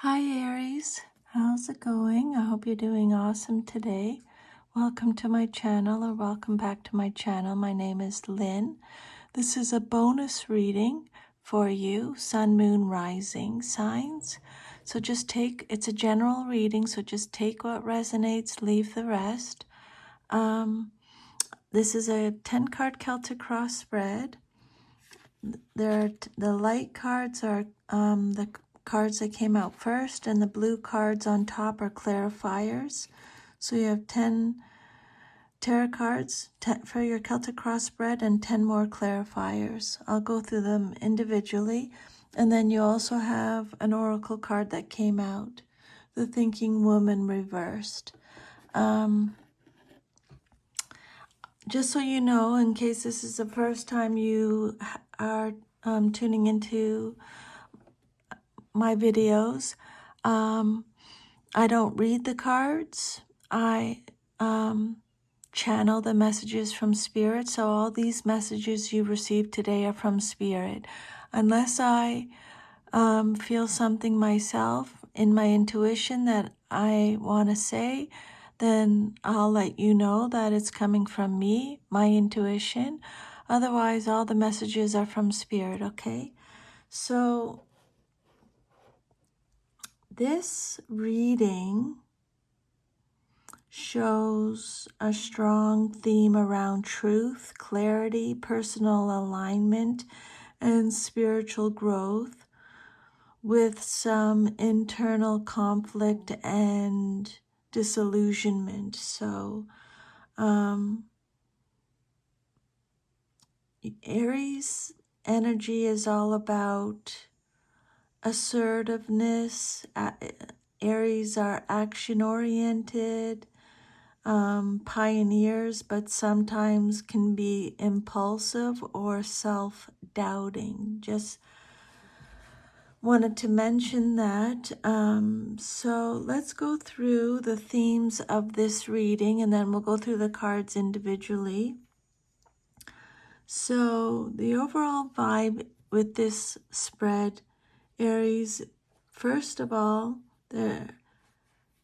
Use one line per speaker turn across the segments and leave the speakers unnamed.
Hi Aries, how's it going? I hope you're doing awesome today. Welcome to my channel or welcome back to my channel. My name is Lynn. This is a bonus reading for you, Sun, Moon, Rising signs. So it's a general reading, so just take what resonates, leave the rest. This is a 10-card Celtic cross spread. The light cards are the cards that came out first, and the blue cards on top are clarifiers. So you have 10 tarot cards for your Celtic cross spread and 10 more clarifiers. I'll go through them individually. And then you also have an oracle card that came out, the Thinking Woman reversed. Just so you know, in case this is the first time you are tuning into my videos, I don't read the cards. I channel the messages from Spirit. So all these messages you received today are from Spirit. Unless I feel something myself in my intuition that I want to say, then I'll let you know that it's coming from me, my intuition. Otherwise, all the messages are from Spirit, okay? So this reading shows a strong theme around truth, clarity, personal alignment, and spiritual growth, with some internal conflict and disillusionment. So Aries energy is all about assertiveness. Aries are action-oriented, pioneers, but sometimes can be impulsive or self-doubting. Just wanted to mention that. So let's go through the themes of this reading, and then we'll go through the cards individually. So the overall vibe with this spread, Aries, first of all,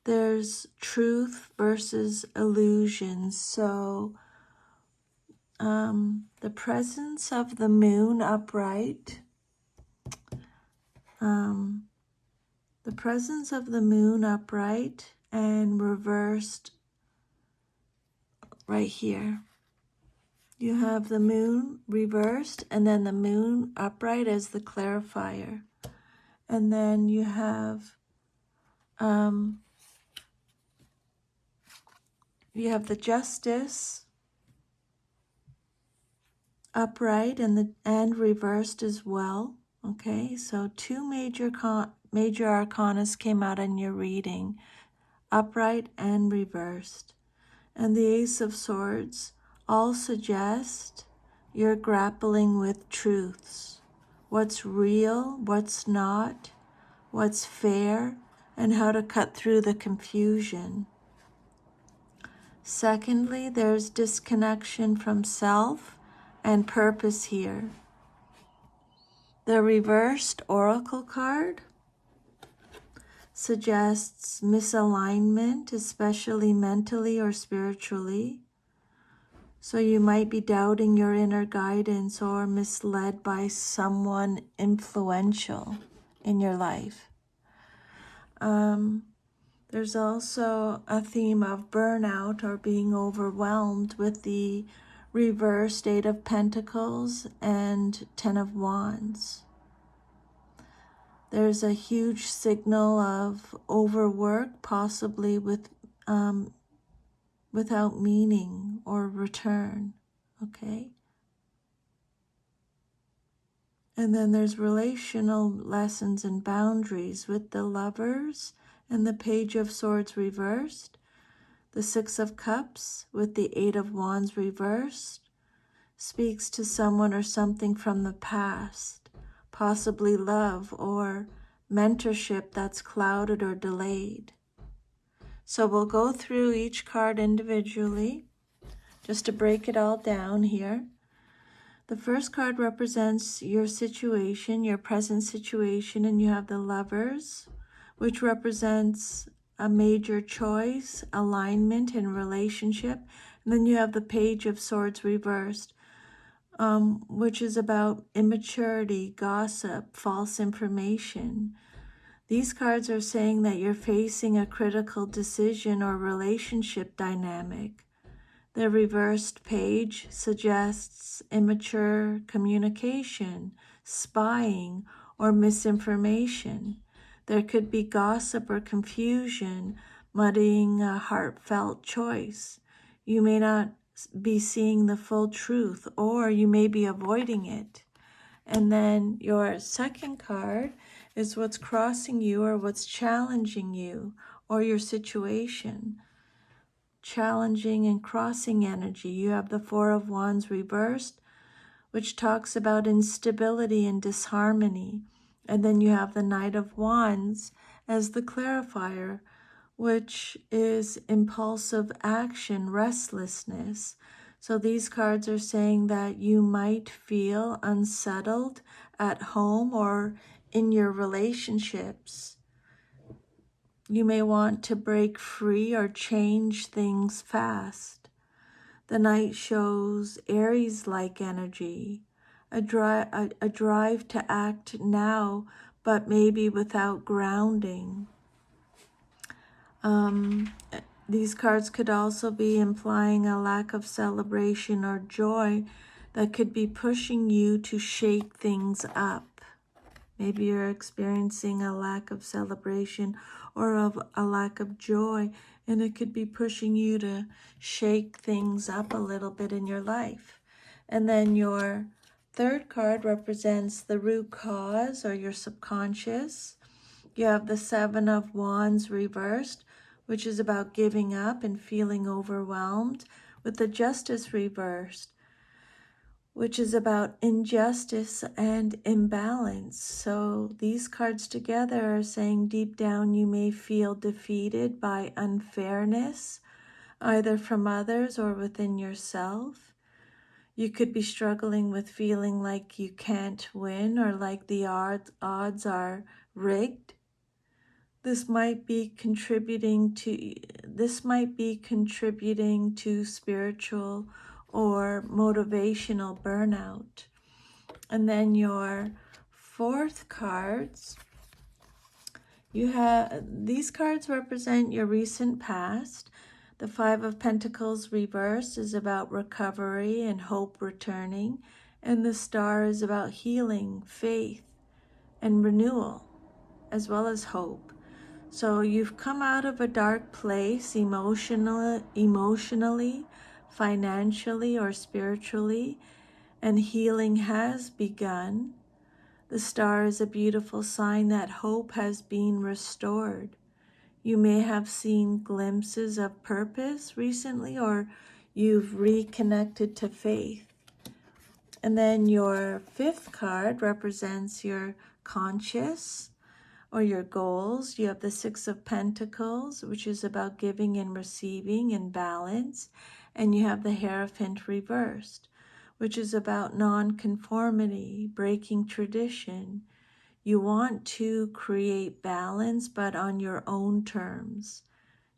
there's truth versus illusion. So the presence of the moon upright, the presence of the moon upright and reversed right here. You have the moon reversed and then the moon upright as the clarifier. And then you have the justice upright and reversed as well. Okay, so two major arcanas came out in your reading, upright and reversed. And the Ace of Swords all suggest you're grappling with truths. What's real, what's not, what's fair, and how to cut through the confusion. Secondly, there's disconnection from self and purpose here. The reversed oracle card suggests misalignment, especially mentally or spiritually. So you might be doubting your inner guidance or misled by someone influential in your life. There's also a theme of burnout or being overwhelmed with the reversed Eight of Pentacles and Ten of Wands. There's a huge signal of overwork, possibly without meaning or return, okay? And then there's relational lessons and boundaries with the Lovers and the Page of Swords reversed, the Six of Cups with the Eight of Wands reversed, speaks to someone or something from the past, possibly love or mentorship that's clouded or delayed. So we'll go through each card individually, just to break it all down here. The first card represents your situation, your present situation, and you have the Lovers which represents a major choice, alignment in relationship. And then you have the Page of Swords reversed, which is about immaturity, gossip, false information. These cards are saying that you're facing a critical decision or relationship dynamic. The reversed page suggests immature communication, spying, or misinformation. There could be gossip or confusion, muddying a heartfelt choice. You may not be seeing the full truth, or you may be avoiding it. And then your second card is what's crossing you or what's challenging you or your situation. Challenging and crossing energy. You have the Four of Wands reversed, which talks about instability and disharmony. And then you have the Knight of Wands as the clarifier, which is impulsive action, restlessness. So these cards are saying that you might feel unsettled at home or in your relationships. You may want to break free or change things fast. The Knight shows Aries-like energy, a drive to act now, but maybe without grounding. These cards could also be implying a lack of celebration or joy that could be pushing you to shake things up. Maybe you're experiencing a lack of celebration or of a lack of joy, and it could be pushing you to shake things up a little bit in your life. And then your third card represents the root cause or your subconscious. You have the Seven of Wands reversed, which is about giving up and feeling overwhelmed, with the Justice reversed, which is about injustice and imbalance. So these cards together are saying deep down you may feel defeated by unfairness, either from others or within yourself. You could be struggling with feeling like you can't win or like the odds are rigged. This might be contributing to spiritual or motivational burnout. And then your fourth cards, these cards represent your recent past. The Five of Pentacles reversed is about recovery and hope returning, and the Star is about healing, faith, and renewal, as well as hope. So you've come out of a dark place emotionally, financially, or spiritually, and healing has begun. The Star is a beautiful sign that hope has been restored. You may have seen glimpses of purpose recently, or you've reconnected to faith. And then your fifth card represents your conscious or your goals. You have the Six of Pentacles, which is about giving and receiving and balance. And you have the Hierophant reversed, which is about non-conformity, breaking tradition. You want to create balance, but on your own terms.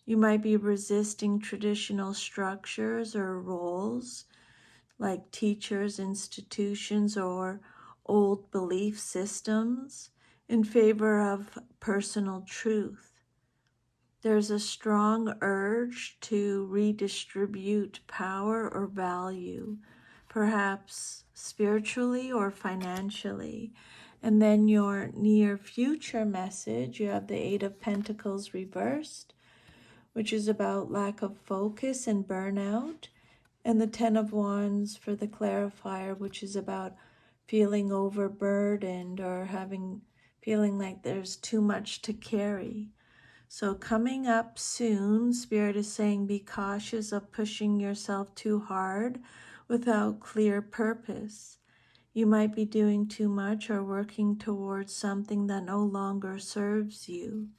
You might be resisting traditional structures or roles, like teachers, institutions, or old belief systems, in favor of personal truth. There's a strong urge to redistribute power or value, perhaps spiritually or financially. And then your near future message, you have the Eight of Pentacles reversed, which is about lack of focus and burnout, and the Ten of Wands for the clarifier, which is about feeling overburdened or feeling like there's too much to carry. So coming up soon, Spirit is saying be cautious of pushing yourself too hard without clear purpose. You might be doing too much or working towards something that no longer serves you.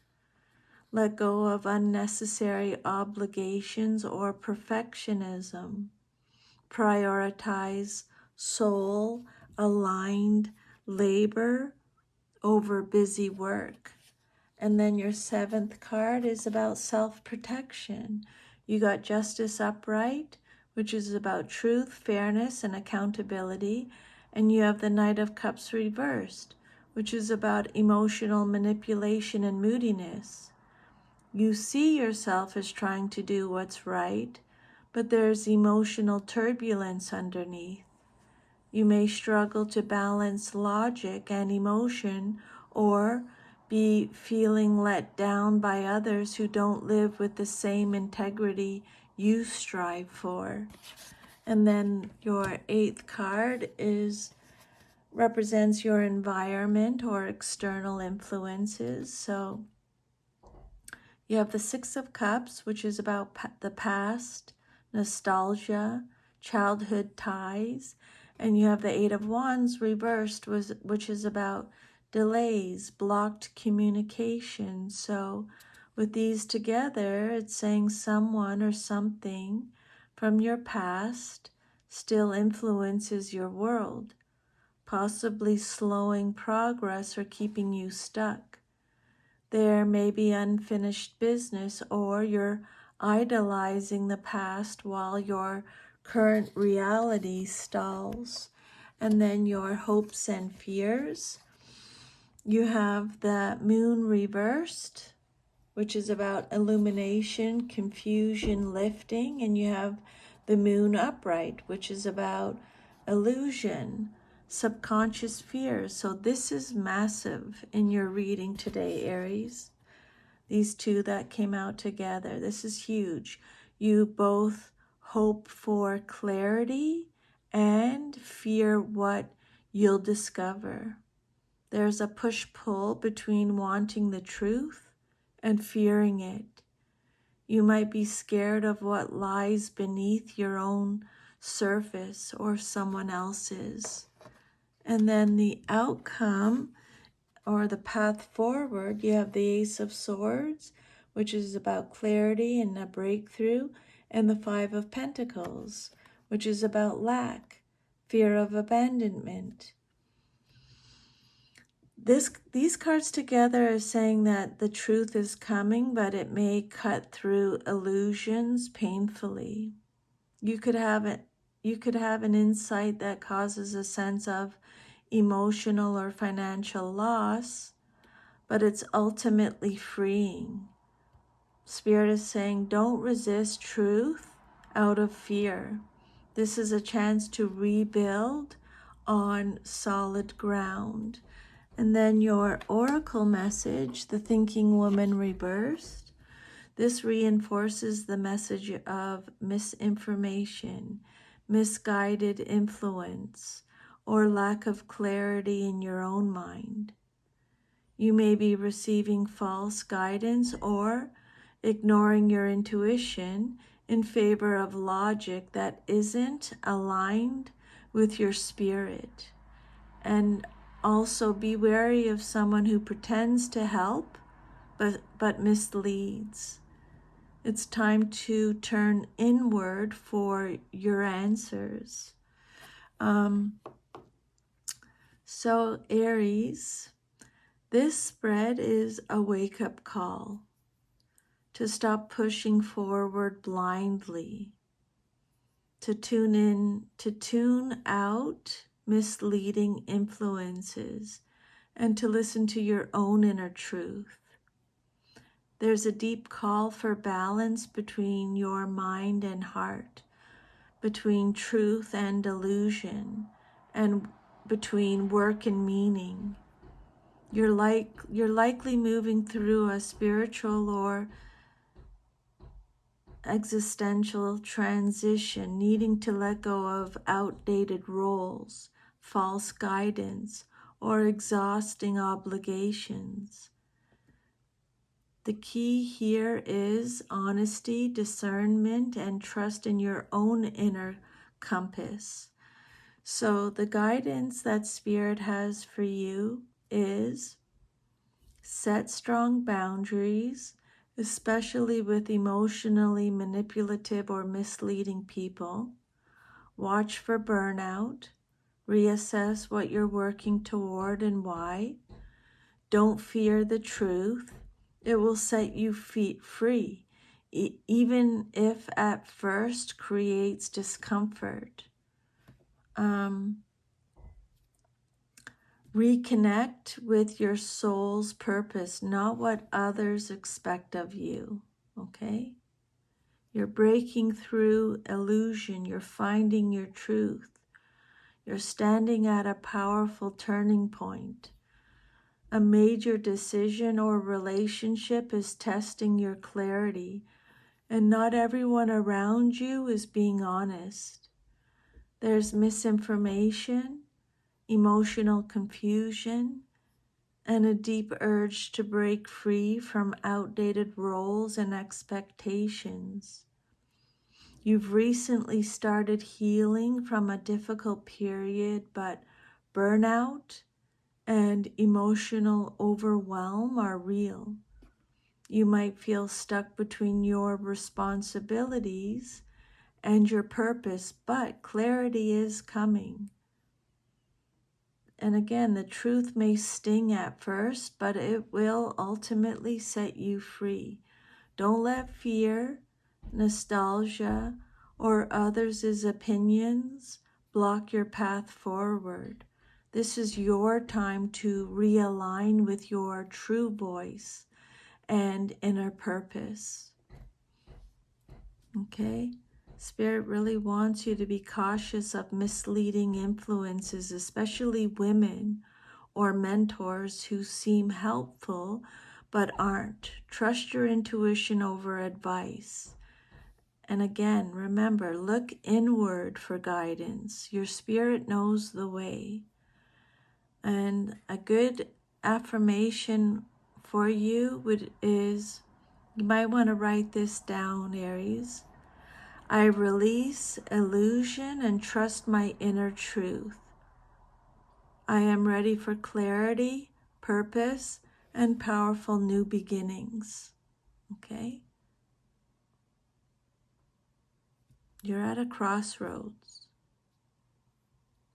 Let go of unnecessary obligations or perfectionism. Prioritize soul-aligned labor over busy work. And then your 7th card is about self-protection. You got Justice upright, which is about truth, fairness, and accountability. And you have the Knight of Cups reversed, which is about emotional manipulation and moodiness. You see yourself as trying to do what's right, but there's emotional turbulence underneath. You may struggle to balance logic and emotion, or be feeling let down by others who don't live with the same integrity you strive for. And then your 8th card represents your environment or external influences. So you have the 6 of Cups, which is about the past, nostalgia, childhood ties. And you have the 8 of Wands reversed, which is about delays, blocked communication. So with these together, it's saying someone or something from your past still influences your world, possibly slowing progress or keeping you stuck. There may be unfinished business, or you're idolizing the past while your current reality stalls. And then your hopes and fears. You have the Moon reversed, which is about illumination, confusion, lifting. And you have the Moon upright, which is about illusion, subconscious fears. So this is massive in your reading today, Aries. These two that came out together. This is huge. You both hope for clarity and fear what you'll discover. There's a push-pull between wanting the truth and fearing it. You might be scared of what lies beneath your own surface or someone else's. And then the outcome, or the path forward, you have the Ace of Swords, which is about clarity and a breakthrough, and the 5 of Pentacles, which is about lack, fear of abandonment. These cards together are saying that the truth is coming, but it may cut through illusions painfully. You could have an insight that causes a sense of emotional or financial loss, but it's ultimately freeing. Spirit is saying, don't resist truth out of fear. This is a chance to rebuild on solid ground. And then your oracle message, the Thinking Woman reversed. This reinforces the message of misinformation, misguided influence, or lack of clarity in your own mind. You may be receiving false guidance or ignoring your intuition in favor of logic that isn't aligned with your spirit. And also be wary of someone who pretends to help but misleads. It's time to turn inward for your answers. So Aries, this spread is a wake-up call to stop pushing forward blindly, to tune out misleading influences, and to listen to your own inner truth. There's a deep call for balance between your mind and heart, between truth and delusion, and between work and meaning. You're likely moving through a spiritual or existential transition, needing to let go of outdated roles, false guidance, or exhausting obligations. The key here is honesty, discernment, and trust in your own inner compass. So the guidance that Spirit has for you is set strong boundaries, especially with emotionally manipulative or misleading people. Watch for burnout. Reassess what you're working toward and why. Don't fear the truth. It will set you free, even if at first creates discomfort. Reconnect with your soul's purpose, not what others expect of you, okay? You're breaking through illusion. You're finding your truth. You're standing at a powerful turning point. A major decision or relationship is testing your clarity, and not everyone around you is being honest. There's misinformation, emotional confusion, and a deep urge to break free from outdated roles and expectations. You've recently started healing from a difficult period, but burnout and emotional overwhelm are real. You might feel stuck between your responsibilities and your purpose, but clarity is coming. And again, the truth may sting at first, but it will ultimately set you free. Don't let fear, nostalgia, or others' opinions block your path forward. This is your time to realign with your true voice and inner purpose. Okay? Spirit really wants you to be cautious of misleading influences, especially women or mentors who seem helpful but aren't. Trust your intuition over advice. And again, remember, look inward for guidance. Your spirit knows the way. And a good affirmation for you is, you might want to write this down, Aries. I release illusion and trust my inner truth. I am ready for clarity, purpose, and powerful new beginnings. Okay? You're at a crossroads.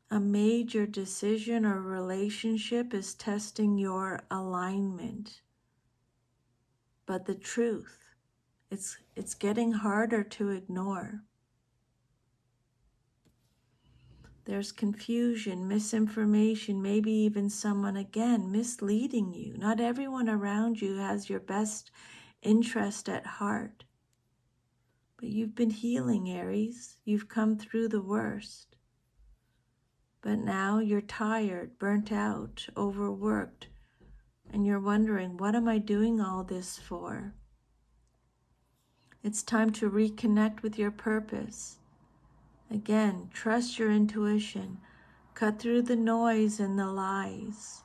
A major decision or relationship is testing your alignment. But the truth, it's getting harder to ignore. There's confusion, misinformation, maybe even someone, again, misleading you. Not everyone around you has your best interest at heart. But you've been healing, Aries. You've come through the worst. But now you're tired, burnt out, overworked, and you're wondering, what am I doing all this for? It's time to reconnect with your purpose. Again, trust your intuition. Cut through the noise and the lies.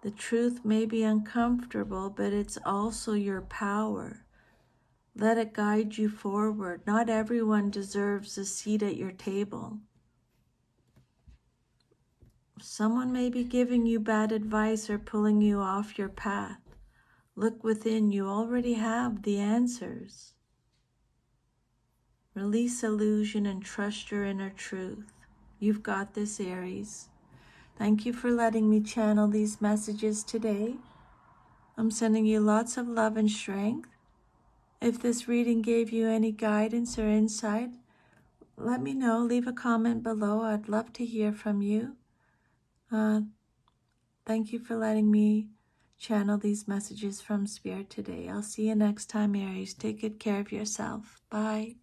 The truth may be uncomfortable, but it's also your power. Let it guide you forward. Not everyone deserves a seat at your table. Someone may be giving you bad advice or pulling you off your path. Look within. You already have the answers. Release illusion and trust your inner truth. You've got this, Aries. Thank you for letting me channel these messages today. I'm sending you lots of love and strength. If this reading gave you any guidance or insight, let me know. Leave a comment below. I'd love to hear from you. Thank you for letting me channel these messages from Spirit today. I'll see you next time, Aries. Take good care of yourself. Bye.